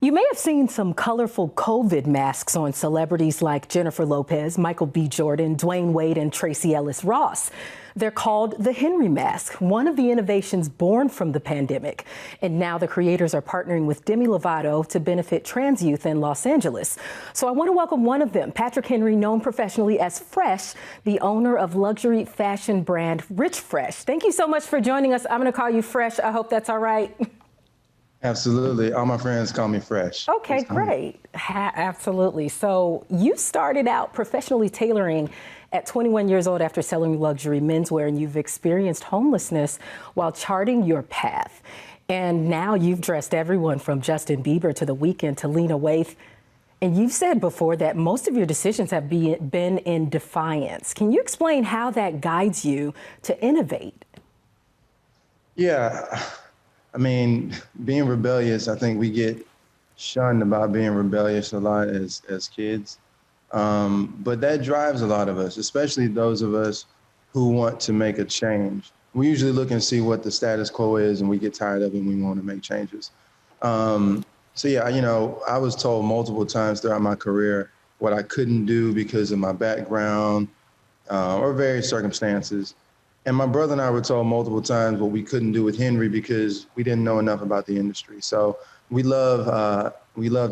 You may have seen some colorful COVID masks on celebrities like Jennifer Lopez, Michael B. Jordan, Dwayne Wade, and Tracee Ellis Ross. They're called the Henry mask, one of the innovations born from the pandemic. And now the creators are partnering with Demi Lovato to benefit trans youth in Los Angeles. So I want to welcome one of them, Patrick Henry, known professionally as Fresh, the owner of luxury fashion brand Richfresh. Thank you so much for joining us. I'm going to call you Fresh. I hope that's all right. Absolutely. All my friends call me Fresh. Okay, great. Absolutely. So you started out professionally tailoring at 21 years old after selling luxury menswear, and you've experienced homelessness while charting your path. And now you've dressed everyone from Justin Bieber to The Weeknd to Lena Waithe. And you've said before that most of your decisions have been in defiance. Can you explain how that guides you to innovate? Yeah. I mean, being rebellious, I think we get shunned about being rebellious a lot as kids. But that drives a lot of us, especially those of us who want to make a change. We usually look and see what the status quo is and we get tired of it and we want to make changes. So yeah, I was told multiple times throughout my career what I couldn't do because of my background or various circumstances. And my brother and I were told multiple times what we couldn't do with Henry because we didn't know enough about the industry. So we love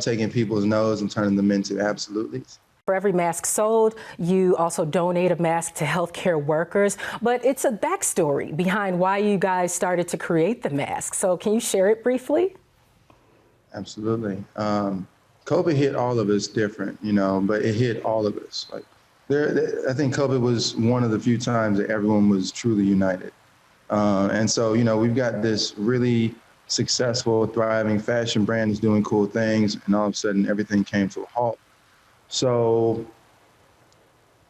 taking people's no's and turning them into absolutes. For every mask sold, you also donate a mask to healthcare workers. But it's a backstory behind why you guys started to create the mask. So can you share it briefly? Absolutely. COVID hit all of us different, but it hit all of us. I think COVID was one of the few times that everyone was truly united. And so, we've got this really successful, thriving fashion brand that's doing cool things, and all of a sudden everything came to a halt. So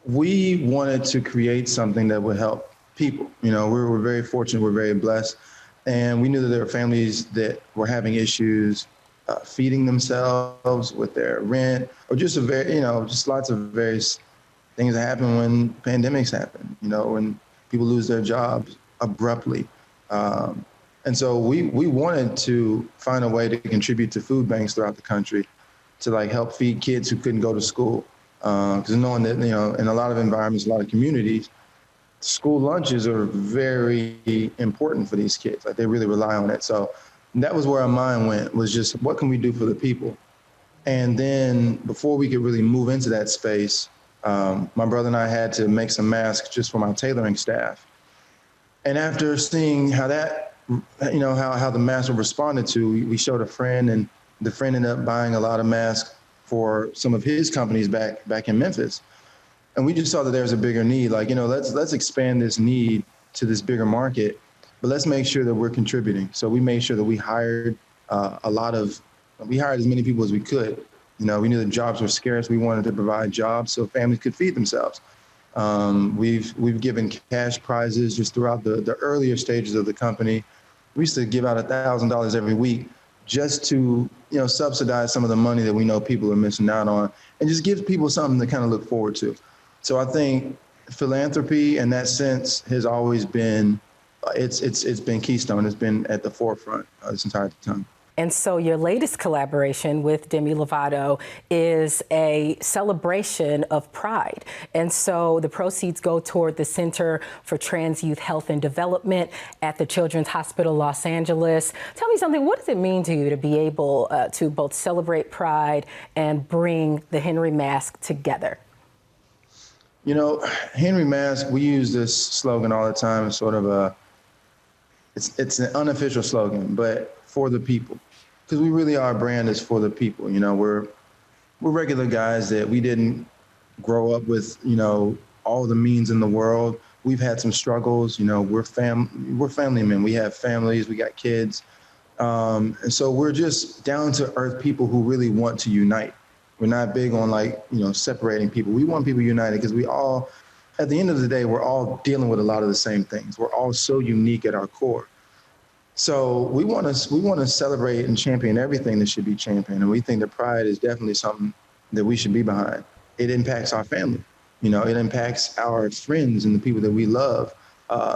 we wanted to create something that would help people. We're very fortunate, we're very blessed, and we knew that there were families that were having issues feeding themselves with their rent, or just just lots of various things that happen when pandemics happen, when people lose their jobs abruptly. And so we wanted to find a way to contribute to food banks throughout the country to help feed kids who couldn't go to school. Because knowing that, in a lot of environments, a lot of communities, school lunches are very important for these kids. They really rely on it. So that was where our mind went, was just what can we do for the people? And then before we could really move into that space, my brother and I had to make some masks just for my tailoring staff. And after seeing how that, how the masks were responded to, we showed a friend, and the friend ended up buying a lot of masks for some of his companies back in Memphis. And we just saw that there was a bigger need. Let's expand this need to this bigger market, but let's make sure that we're contributing. So we made sure that we hired we hired as many people as we could. We knew that jobs were scarce. We wanted to provide jobs so families could feed themselves. We've given cash prizes just throughout the earlier stages of the company. We used to give out $1,000 every week just to subsidize some of the money that we know people are missing out on, and just give people something to kind of look forward to. So I think philanthropy in that sense has always been it's been keystone. It's been at the forefront this entire time. And so your latest collaboration with Demi Lovato is a celebration of pride. And so the proceeds go toward the Center for Trans Youth Health and Development at the Children's Hospital Los Angeles. Tell me something, what does it mean to you to be able to both celebrate pride and bring the Henry mask together? Henry mask, we use this slogan all the time. It's sort of it's an unofficial slogan, but for the people. Because we really, our brand is for the people. We're regular guys that we didn't grow up with, all the means in the world. We've had some struggles. We're family men. We have families. We got kids. And so we're just down to earth people who really want to unite. We're not big on separating people. We want people united because we all, at the end of the day, we're all dealing with a lot of the same things. We're all so unique at our core. So we want to celebrate and champion everything that should be championed. And we think that pride is definitely something that we should be behind. It impacts our family. It impacts our friends and the people that we love.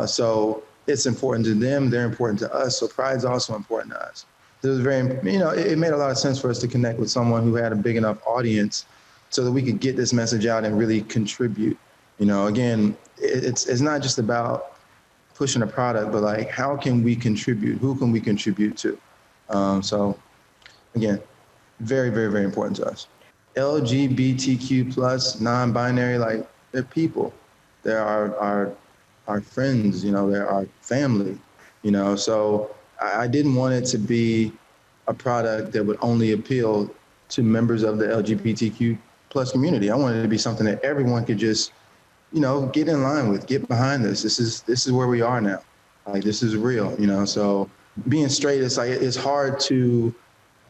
So it's important to them. They're important to us. So pride's also important to us. it was very, it made a lot of sense for us to connect with someone who had a big enough audience so that we could get this message out and really contribute. Again, it's not just about pushing a product, but like, how can we contribute? Who can we contribute to? So again, very, very, very important to us. LGBTQ plus, non-binary, like, they're people. They're our friends, they're our family, so I didn't want it to be a product that would only appeal to members of the LGBTQ plus community. I wanted it to be something that everyone could just, get in line with, get behind this. This is where we are now. Like, this is real, so being straight, it's hard to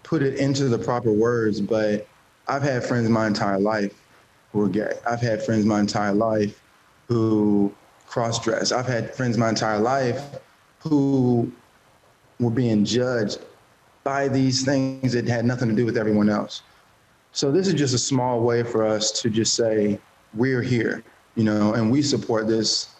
put it into the proper words, but I've had friends my entire life who are gay. I've had friends my entire life who cross-dress. I've had friends my entire life who were being judged by these things that had nothing to do with everyone else. So this is just a small way for us to just say, we're here, and we support this.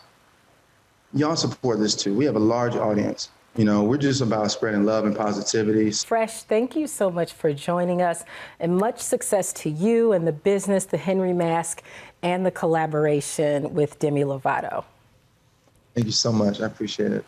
Y'all support this too. We have a large audience. We're just about spreading love and positivity. Fresh, thank you so much for joining us, and much success to you and the business, the Henry Mask, and the collaboration with Demi Lovato. Thank you so much. I appreciate it.